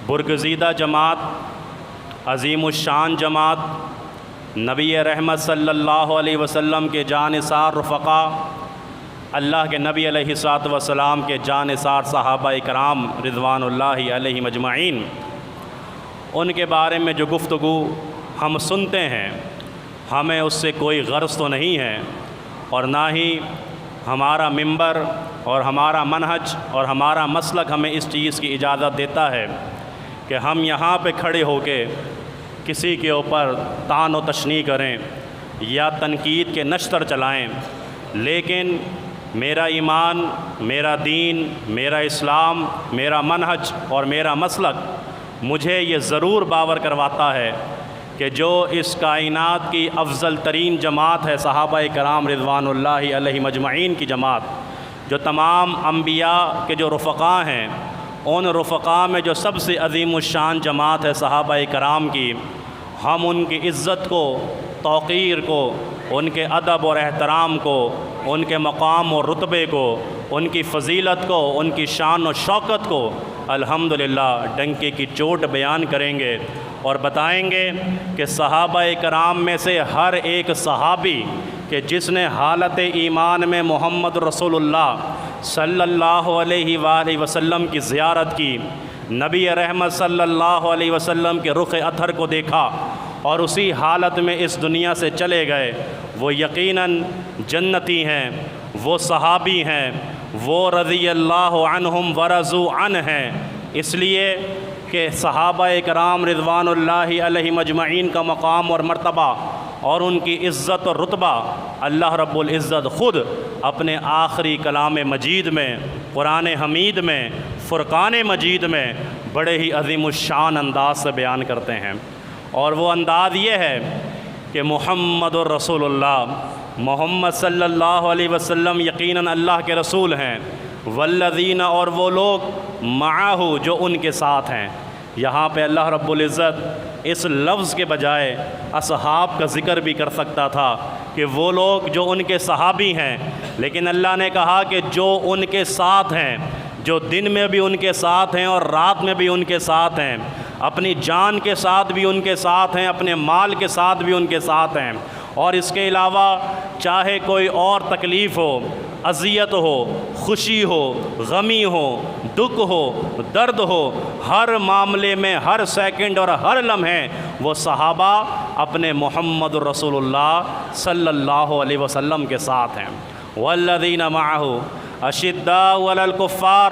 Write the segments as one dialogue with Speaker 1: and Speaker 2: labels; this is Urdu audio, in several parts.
Speaker 1: برگزیدہ جماعت، عظیم الشان جماعت، نبی رحمت صلی اللہ علیہ وسلم کے جانثار رفقا، اللہ کے نبی علیہ الصلوۃ والسلام کے جانثار صحابہ اکرام رضوان اللہ علیہم اجمعین، ان کے بارے میں جو گفتگو ہم سنتے ہیں ہمیں اس سے کوئی غرض تو نہیں ہے، اور نہ ہی ہمارا منبر اور ہمارا منہج اور ہمارا مسلک ہمیں اس چیز کی اجازت دیتا ہے کہ ہم یہاں پہ کھڑے ہو کے کسی کے اوپر طعن و تشنیع کریں یا تنقید کے نشتر چلائیں۔ لیکن میرا ایمان، میرا دین، میرا اسلام، میرا منہج اور میرا مسلک مجھے یہ ضرور باور کرواتا ہے کہ جو اس کائنات کی افضل ترین جماعت ہے صحابہ کرام رضوان اللہ علیہم اجمعین کی جماعت، جو تمام انبیاء کے جو رفقا ہیں، ان رفقا میں جو سب سے عظیم الشان جماعت ہے صحابہ کرام کی، ہم ان کی عزت کو، توقیر کو، ان کے ادب اور احترام کو، ان کے مقام اور رتبے کو، ان کی فضیلت کو، ان کی شان و شوکت کو الحمدللہ ڈنکے کی چوٹ بیان کریں گے اور بتائیں گے کہ صحابہ کرام میں سے ہر ایک صحابی کہ جس نے حالت ایمان میں محمد رسول اللہ صلی اللہ علیہ وآلہ وسلم کی زیارت کی، نبی رحمت صلی اللہ علیہ وسلم کے رخ اطہر کو دیکھا اور اسی حالت میں اس دنیا سے چلے گئے، وہ یقیناً جنتی ہیں، وہ صحابی ہیں، وہ رضی اللہ عنہم ورضوا عنہ ہیں، اس لیے کہ صحابہ کرام رضوان اللہ علیہم اجمعین کا مقام اور مرتبہ اور ان کی عزت اور رتبہ اللہ رب العزت خود اپنے آخری کلام مجید میں، قرآن حمید میں، فرقان مجید میں بڑے ہی عظیم الشان انداز سے بیان کرتے ہیں، اور وہ انداز یہ ہے کہ محمد الرسول اللہ، محمد صلی اللہ علیہ وسلم یقیناً اللہ کے رسول ہیں، والذین اور وہ لوگ معاہ جو ان کے ساتھ ہیں۔ یہاں پہ اللہ رب العزت اس لفظ کے بجائے اصحاب کا ذکر بھی کر سکتا تھا کہ وہ لوگ جو ان کے صحابی ہیں، لیکن اللہ نے کہا کہ جو ان کے ساتھ ہیں، جو دن میں بھی ان کے ساتھ ہیں اور رات میں بھی ان کے ساتھ ہیں، اپنی جان کے ساتھ بھی ان کے ساتھ ہیں، اپنے مال کے ساتھ بھی ان کے ساتھ ہیں، اور اس کے علاوہ چاہے کوئی اور تکلیف ہو، اذیت ہو، خوشی ہو، غمی ہو، دکھ ہو، درد ہو، ہر معاملے میں، ہر سیکنڈ اور ہر لمحے وہ صحابہ اپنے محمد رسول اللہ صلی اللہ علیہ وسلم کے ساتھ ہیں۔ والذین معہ اشداء علی الکفار،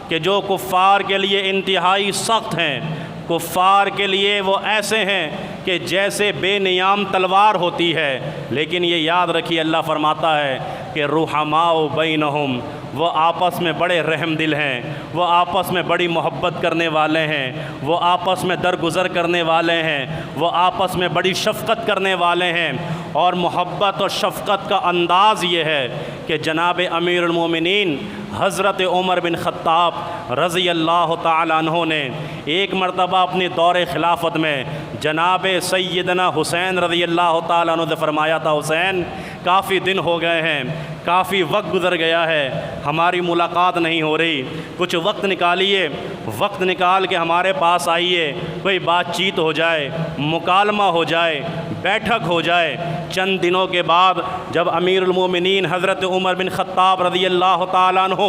Speaker 1: کہ جو کفار کے لیے انتہائی سخت ہیں، کفار کے لیے وہ ایسے ہیں کہ جیسے بے نیام تلوار ہوتی ہے، لیکن یہ یاد رکھیے اللہ فرماتا ہے کہ رحماء بینہم، وہ آپس میں بڑے رحم دل ہیں، وہ آپس میں بڑی محبت کرنے والے ہیں، وہ آپس میں درگزر کرنے والے ہیں، وہ آپس میں بڑی شفقت کرنے والے ہیں، اور محبت اور شفقت کا انداز یہ ہے کہ جناب امیر المومنین حضرت عمر بن خطاب رضی اللہ تعالیٰ عنہ نے ایک مرتبہ اپنی دور خلافت میں جناب سیدنا حسین رضی اللہ تعالیٰ عنہ سے فرمایا تھا، حسین کافی دن ہو گئے ہیں، کافی وقت گزر گیا ہے، ہماری ملاقات نہیں ہو رہی، کچھ وقت نکالیے، وقت نکال کے ہمارے پاس آئیے، کوئی بات چیت ہو جائے، مکالمہ ہو جائے، بیٹھک ہو جائے۔ چند دنوں کے بعد جب امیر المومنین حضرت عمر بن خطاب رضی اللہ تعالیٰ عنہ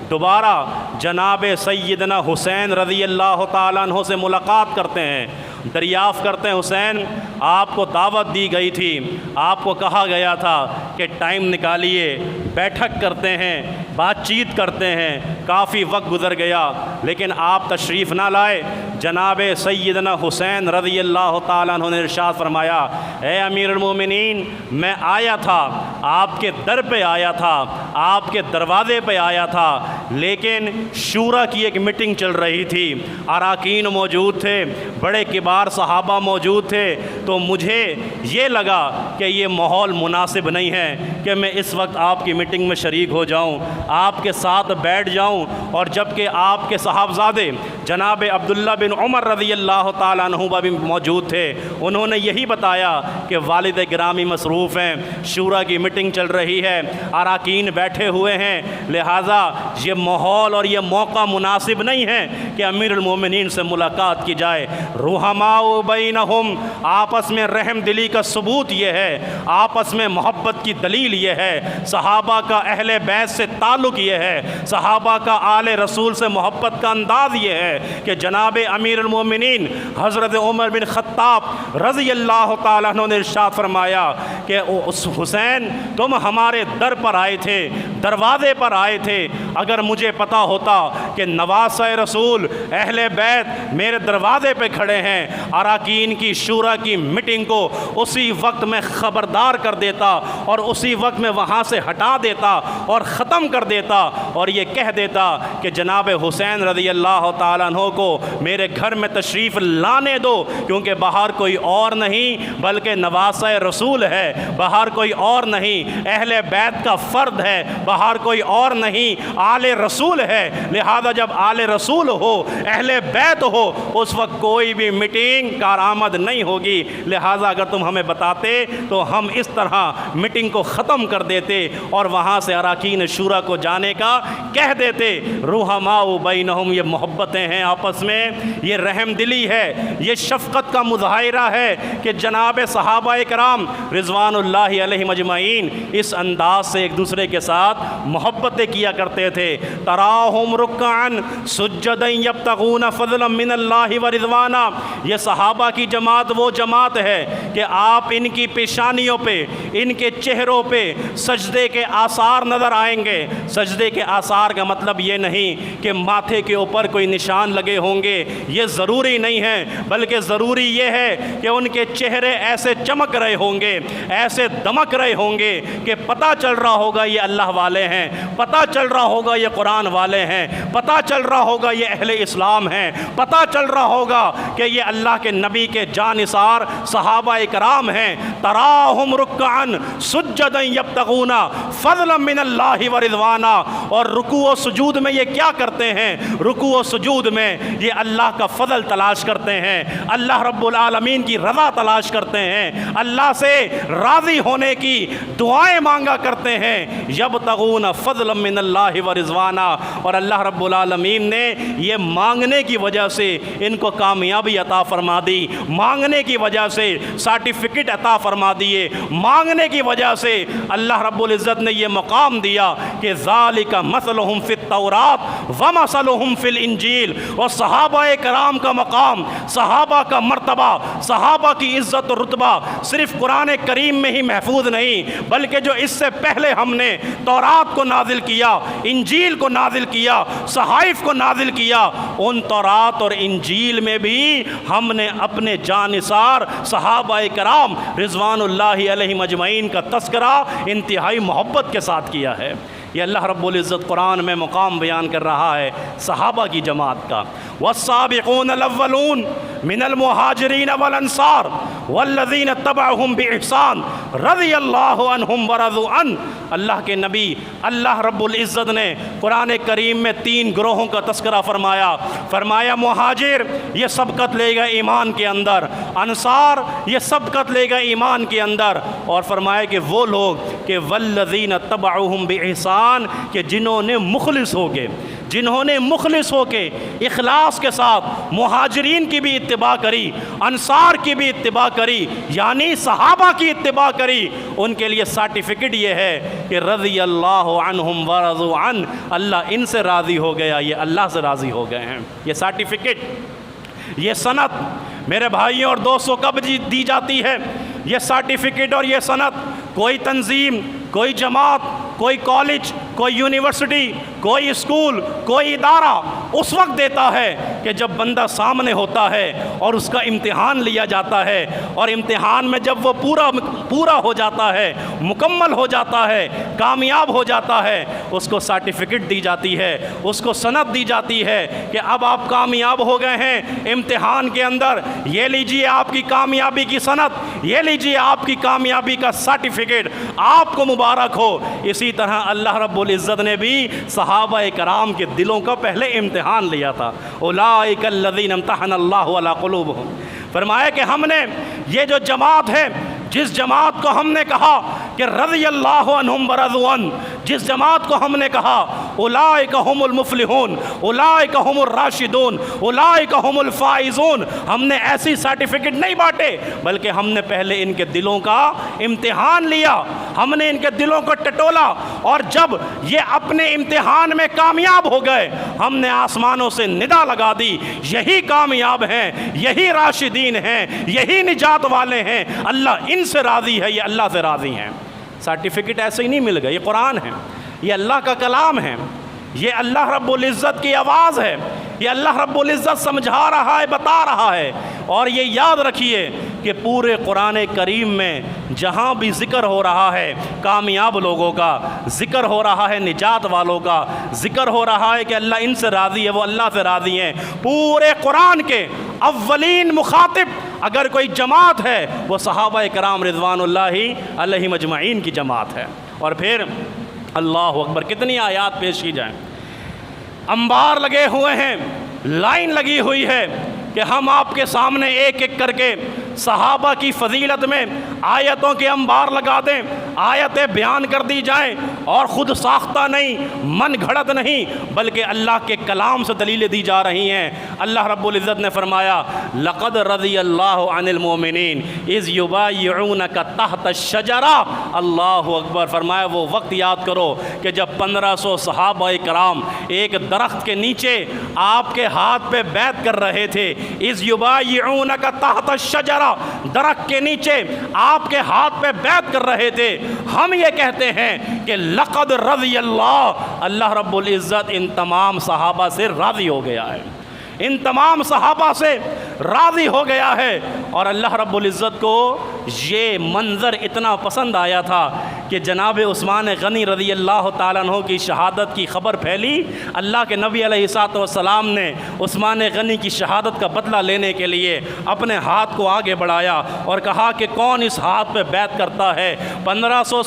Speaker 1: دوبارہ جناب سیدنا حسین رضی اللہ تعالیٰ عنہ سے ملاقات کرتے ہیں، دریافت کرتے ہیں، حسین آپ کو دعوت دی گئی تھی، آپ کو کہا گیا تھا کہ ٹائم نکالیے، بیٹھک کرتے ہیں، بات چیت کرتے ہیں، کافی وقت گزر گیا لیکن آپ تشریف نہ لائے۔ جناب سیدنا حسین رضی اللہ تعالیٰ عنہ نے ارشاد فرمایا، اے امیر المومنین میں آیا تھا، آپ کے در پہ آیا تھا، آپ کے دروازے پہ آیا تھا، لیکن شورا کی ایک میٹنگ چل رہی تھی، اراکین موجود تھے، بڑے کبار صحابہ موجود تھے، تو مجھے یہ لگا کہ یہ ماحول مناسب نہیں ہے کہ میں اس وقت آپ کی میٹنگ میں شریک ہو جاؤں، آپ کے ساتھ بیٹھ جاؤں، اور جبکہ آپ کے صاحبزادے جناب عبداللہ بن عمر رضی اللہ تعالیٰ عنہ بھی موجود تھے، انہوں نے یہی بتایا کہ والد گرامی مصروف ہیں، شورا کی میٹنگ چل رہی ہے، اراکین بیٹھے ہوئے ہیں، لہٰذا یہ ماحول اور یہ موقع مناسب نہیں ہے کہ امیر المومنین سے ملاقات کی جائے۔ رحماء بینہم، آپس میں رحم دلی کا ثبوت یہ ہے، آپس میں محبت کی دلیل یہ ہے، صحابہ کا اہل بیت سے تعلق یہ ہے، صحابہ کا آل رسول سے محبت کا انداز یہ ہے کہ جناب امیر المومنین حضرت عمر بن خطاب رضی اللہ تعالیٰ عنہ نے ارشاد فرمایا کہ حسین تم ہمارے در پر آئے تھے، دروازے پر آئے تھے، اگر مجھے پتا ہوتا کہ نواسہ رسول اہل بیت میرے دروازے پہ کھڑے ہیں، اراکین کی شورا کی میٹنگ کو اسی وقت میں خبردار کر دیتا اور اسی وقت میں وہاں سے ہٹا دیتا اور ختم کر دیتا اور یہ کہہ دیتا کہ جناب حسین رضی اللہ تعالیٰ عنہ کو میرے گھر میں تشریف لانے دو، کیونکہ باہر کوئی اور نہیں بلکہ نواسہ رسول ہے، باہر کوئی اور نہیں اہل بیت کا فرد ہے، باہر کوئی اور نہیں آل رسول ہے، لہذا جب آل رسول ہو اہل بیت ہو اس وقت کوئی بھی میٹنگ کارآمد نہیں ہوگی، لہذا اگر تم ہمیں بتاتے تو ہم اس طرح میٹنگ کو ختم کر دیتے اور وہاں سے اراکین شورا کو جانے کا کہہ دیتے۔ رحماء بینہم، یہ محبتیں ہیں آپس میں، یہ رحم دلی ہے، یہ شفقت کا مظاہرہ ہے کہ جناب صحابہ کرام رضوان اللہ علیہم اجمعین اس انداز سے ایک دوسرے کے ساتھ محبتیں کیا کرتے تھے۔ تراہم رکعن سجدا یبتغون فضلا من اللہ ورضوانا، یہ صحابہ کی جماعت وہ جماعت ہے کہ آپ ان کی پیشانیوں پہ، ان کے چہروں پہ سجدے کے آثار نظر آئیں گے۔ سجدے کے آثار کا مطلب یہ نہیں کہ ماتھے کے اوپر کوئی نشان لگے ہوں گے، یہ ضروری نہیں ہے، بلکہ ضروری یہ ہے کہ ان کے چہرے ایسے چمک رہے ہوں گے، ایسے دمک رہے ہوں گے کہ پتہ چل رہا ہوگا یہ اللہ والے ہیں، پتہ چل رہا ہوگا یہ قرآن والے ہیں، پتہ چل رہا ہوگا یہ اہل اسلام ہیں، پتہ چل رہا ہوگا کہ یہ اللہ کے نبی کے جانثار صحابہ کرام ہیں۔ تراہم رکعن سجدا یبتغون فضلا من اللہ ورضوانا، اور رکوع و سجود میں یہ کیا کرتے ہیں؟ رکوع و سجود میں یہ اللہ کا فضل تلاش کرتے ہیں، اللہ رب العالمین کی رضا تلاش کرتے ہیں، اللہ سے راضی ہونے کی دعائیں مانگا کرتے ہیں۔ یبتغون فضلا من اللہ ورضوانا، اور اللہ رب العالمین نے یہ مانگنے کی وجہ سے ان کو کامیابی عطا فرما دی، مانگنے کی وجہ سے سرٹیفکیٹ عطا فرما دیے، مانگنے کی وجہ سے اللہ رب العزت نے یہ مقام دیا کہ ذالک مثلہم فی التورات ومثلہم فی الانجیل۔ اور صحابہ کرام کا مقام، صحابہ کا مرتبہ، صحابہ کی عزت و رتبہ صرف قرآن کریم میں ہی محفوظ نہیں، بلکہ جو اس سے پہلے ہم نے تورات کو نازل کیا، انجیل کو نازل کیا، صحائف کو نازل کیا، ان تورات اور انجیل میں بھی ہم نے اپنے جانثار صحابہ کرام رضوان اللہ علیہم اجمعین کا تذکرہ انتہائی محبت کے ساتھ کیا ہے۔ یہ اللہ رب العزت قرآن میں مقام بیان کر رہا ہے صحابہ کی جماعت کا۔ والسابقون الاولون من المہاجرین والانصار والذین اتبعہم بإحسان رضی اللہ عنہم ورضوا عنہ۔ اللہ کے نبی اللہ رب العزت نے قرآن کریم میں 3 گروہوں کا تذکرہ فرمایا مہاجر یہ سبقت لے گا ایمان کے اندر، انصار یہ سبقت لے گا ایمان کے اندر، اور فرمایا کہ وہ لوگ کہ والذین اتبعہم بإحسان، کہ جنہوں نے مخلص ہو کے اخلاص کے ساتھ مہاجرین کی بھی اتباع کری، انصار کی بھی اتباع کری، یعنی صحابہ کی اتباع کری، ان کے لیے سرٹیفکیٹ یہ ہے کہ رضی اللہ عنہم ورضوا عنہ، اللہ ان سے راضی ہو گیا، یہ اللہ سے راضی ہو گئے ہیں۔ یہ سرٹیفکیٹ، یہ سند میرے بھائیوں اور دوستوں کب دی جاتی ہے؟ یہ سرٹیفکیٹ اور یہ سند کوئی تنظیم، کوئی جماعت، کوئی کالج، کوئی یونیورسٹی، کوئی اسکول، کوئی ادارہ اس وقت دیتا ہے کہ جب بندہ سامنے ہوتا ہے اور اس کا امتحان لیا جاتا ہے، اور امتحان میں جب وہ پورا ہو جاتا ہے، مکمل ہو جاتا ہے، کامیاب ہو جاتا ہے، اس کو سرٹیفکیٹ دی جاتی ہے، اس کو سند دی جاتی ہے کہ اب آپ کامیاب ہو گئے ہیں امتحان کے اندر، یہ لیجئے آپ کی کامیابی کی سند، یہ لیجئے آپ کی کامیابی کا سرٹیفکیٹ، آپ کو مبارک ہو۔ اسی طرح اللہ رب العزت نے بھی صحابہ کرام کے دلوں کا پہلے امتحان لیا تھا۔ اولئک الذین امتحن اللہ علی قلوبہم، فرمایا کہ ہم نے یہ جو جماعت ہے، جس جماعت کو ہم نے کہا کہ رضی اللہ عنہم ورضوا عنہ، جس جماعت کو ہم نے کہا اولئک هم المفلحون اولئک هم الراشدون اولئک هم الفائزون۔ ہم نے ایسی سرٹیفکیٹ نہیں بانٹے، بلکہ ہم نے پہلے ان کے دلوں کا امتحان لیا، ہم نے ان کے دلوں کو ٹٹولا، اور جب یہ اپنے امتحان میں کامیاب ہو گئے ہم نے آسمانوں سے ندا لگا دی، یہی کامیاب ہیں، یہی راشدین ہیں، یہی نجات والے ہیں، اللہ ان سے راضی ہے، یہ اللہ سے راضی ہیں۔ سرٹیفکیٹ ایسے ہی نہیں مل گئے، یہ قرآن ہے، یہ اللہ کا کلام ہے، یہ اللہ رب العزت کی آواز ہے، یہ اللہ رب العزت سمجھا رہا ہے، بتا رہا ہے۔ اور یہ یاد رکھیے کہ پورے قرآن کریم میں جہاں بھی ذکر ہو رہا ہے کامیاب لوگوں کا، ذکر ہو رہا ہے نجات والوں کا، ذکر ہو رہا ہے کہ اللہ ان سے راضی ہے، وہ اللہ سے راضی ہیں، پورے قرآن کے اولین مخاطب اگر کوئی جماعت ہے وہ صحابہ کرام رضوان اللہ علیہم اجمعین کی جماعت ہے۔ اور پھر اللہ اکبر، کتنی آیات پیش کی جائیں، انبار لگے ہوئے ہیں، لائن لگی ہوئی ہے کہ ہم آپ کے سامنے ایک ایک کر کے صحابہ کی فضیلت میں آیتوں کے انبار لگا دیں، آیتیں بیان کر دی جائیں، اور خود ساختہ نہیں، من گھڑت نہیں، بلکہ اللہ کے کلام سے دلیلیں دی جا رہی ہیں۔ اللہ رب العزت نے فرمایا لقد رضی اللہ عن المؤمنین اذ یبایعونک تحت الشجرہ، اللہ اکبر، فرمایا وہ وقت یاد کرو کہ جب 1500 صحابہ کرام ایک درخت کے نیچے آپ کے ہاتھ پہ بیعت کر رہے تھے، اذ یبایعونک تحت الشجرہ، درخت کے نیچے آپ کے ہاتھ پہ بیعت کر رہے تھے، ہم یہ کہتے ہیں کہ لقد رضی اللہ رب العزت ان تمام صحابہ سے راضی ہو گیا ہے، ان تمام صحابہ سے راضی ہو گیا ہے۔ اور اللہ رب العزت کو یہ منظر اتنا پسند آیا تھا کہ جناب عثمان غنی رضی اللہ تعالیٰ عنہ کی شہادت کی خبر پھیلی، اللہ کے نبی علیہ الصلوۃ والسلام نے عثمان غنی کی شہادت کا بدلہ لینے کے لیے اپنے ہاتھ کو آگے بڑھایا اور کہا کہ کون اس ہاتھ پہ بیعت کرتا ہے۔ 1500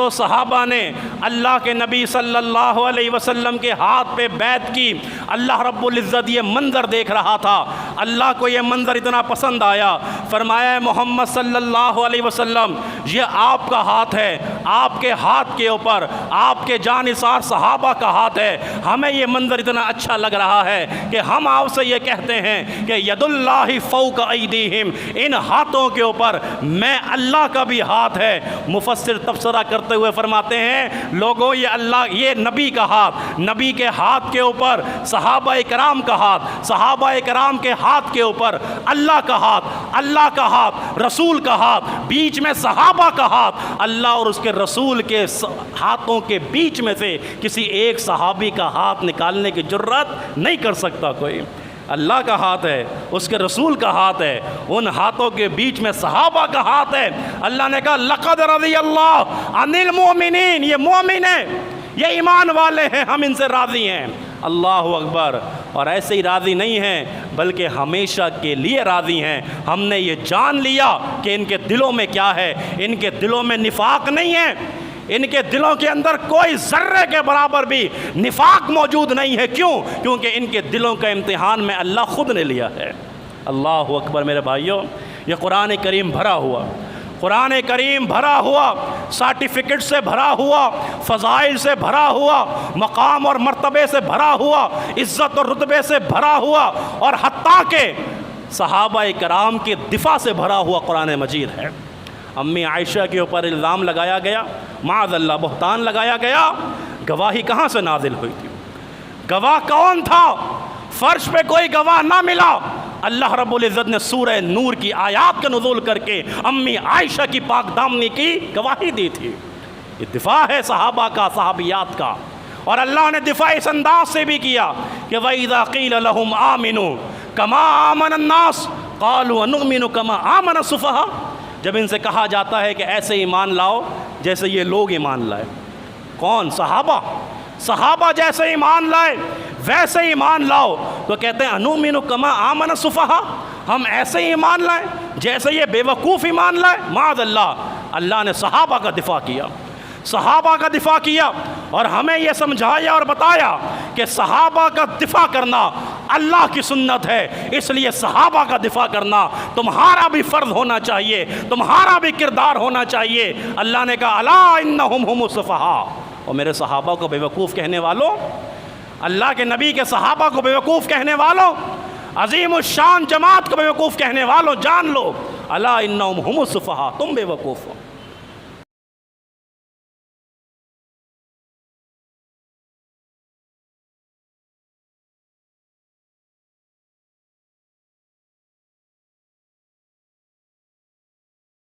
Speaker 1: صحابہ نے اللہ کے نبی صلی اللہ علیہ وسلم کے ہاتھ پہ بیعت کی۔ اللہ رب العزت یہ منظر دیکھ رہا تھا، اللہ کو یہ منظر اتنا پسند آیا، فرمایا محمد صلی اللہ علیہ وسلم یہ آپ کا ہاتھ ہے، آپ کے ہاتھ کے اوپر آپ کے جانثار صحابہ کا ہاتھ ہے، ہمیں یہ منظر اتنا اچھا لگ رہا ہے کہ ہم آپ سے یہ کہتے ہیں کہ ید اللہ فوق ایدیہم، ان ہاتھوں کے اوپر میں اللہ کا بھی ہاتھ ہے۔ مفسر تبصرہ کرتے ہوئے فرماتے ہیں لوگوں یہ نبی کا ہاتھ، نبی کے ہاتھ کے اوپر صحابہ کرام کا ہاتھ، صحابہ کرام کے ہاتھ کے اوپر اللہ کا ہاتھ، اللہ کا ہاتھ، رسول کا ہاتھ، بیچ میں صحابہ کا ہاتھ، اللہ اور اس کے رسول کے ہاتھوں کے بیچ میں سے کسی ایک صحابی کا ہاتھ نکالنے کی جرات نہیں کر سکتا کوئی۔ اللہ کا ہاتھ ہے، اس کے رسول کا ہاتھ ہے، ان ہاتھوں کے بیچ میں صحابہ کا ہاتھ ہے۔ اللہ نے کہا لقد رضی اللہ عن المؤمنین، یہ مومن ہیں، یہ ایمان والے ہیں، ہم ان سے راضی ہیں۔ اللہ اکبر۔ اور ایسے ہی راضی نہیں ہیں بلکہ ہمیشہ کے لیے راضی ہیں۔ ہم نے یہ جان لیا کہ ان کے دلوں میں کیا ہے، ان کے دلوں میں نفاق نہیں ہے، ان کے دلوں کے اندر کوئی ذرے کے برابر بھی نفاق موجود نہیں ہے۔ کیوں؟ کیونکہ ان کے دلوں کا امتحان میں اللہ خود نے لیا ہے۔ اللہ اکبر میرے بھائیوں، یہ قرآن کریم بھرا ہوا، قرآن کریم بھرا ہوا، سرٹیفکیٹ سے بھرا ہوا، فضائل سے بھرا ہوا، مقام اور مرتبے سے بھرا ہوا، عزت اور رتبے سے بھرا ہوا، اور حتیٰ کہ صحابہ کرام کے دفاع سے بھرا ہوا قرآن مجید ہے۔ امی عائشہ کے اوپر الزام لگایا گیا، معاذ اللہ بہتان لگایا گیا، گواہی کہاں سے نازل ہوئی تھی؟ گواہ کون تھا؟ فرش پہ کوئی گواہ نہ ملا۔ اللہ رب العزت نے سورہ نور کی آیات کا نزول کر کے امی عائشہ کی پاک دامنی کی گواہی دی تھی۔ یہ دفاع ہے صحابہ کا، صحابیات کا۔ اور اللہ نے دفاع اس انداز سے بھی کیا کہ وَإِذَا قِيلَ لَهُمْ آمِنُوا كَمَا آمَنَ النَّاسُ قَالُوا وَنُؤْمِنُ كَمَا آمَنَ السُّفَهَاءُ، جب ان سے کہا جاتا ہے کہ ایسے ایمان لاؤ جیسے یہ لوگ ایمان لائے۔ کون؟ صحابہ جیسے ایمان لائے ویسے ایمان لاؤ، تو کہتے ہیں انؤمن کما آمن السفہاء، ہم ایسے ایمان لائیں جیسے یہ بے وقوف ایمان لائے۔ معاذ اللہ، اللہ نے صحابہ کا دفاع کیا، صحابہ کا دفاع کیا، اور ہمیں یہ سمجھایا اور بتایا کہ صحابہ کا دفاع کرنا اللہ کی سنت ہے، اس لیے صحابہ کا دفاع کرنا تمہارا بھی فرض ہونا چاہیے، تمہارا بھی کردار ہونا چاہیے۔ اللہ نے کہا الا انہم ہم السفہاء، اور میرے صحابہ کو بیوقوف کہنے والوں، اللہ کے نبی کے صحابہ کو بیوقوف کہنے والوں، عظیم الشان جماعت کو بیوقوف کہنے والوں، جان لو الا انہم ہم السفہاء، تم بیوقوف ہو۔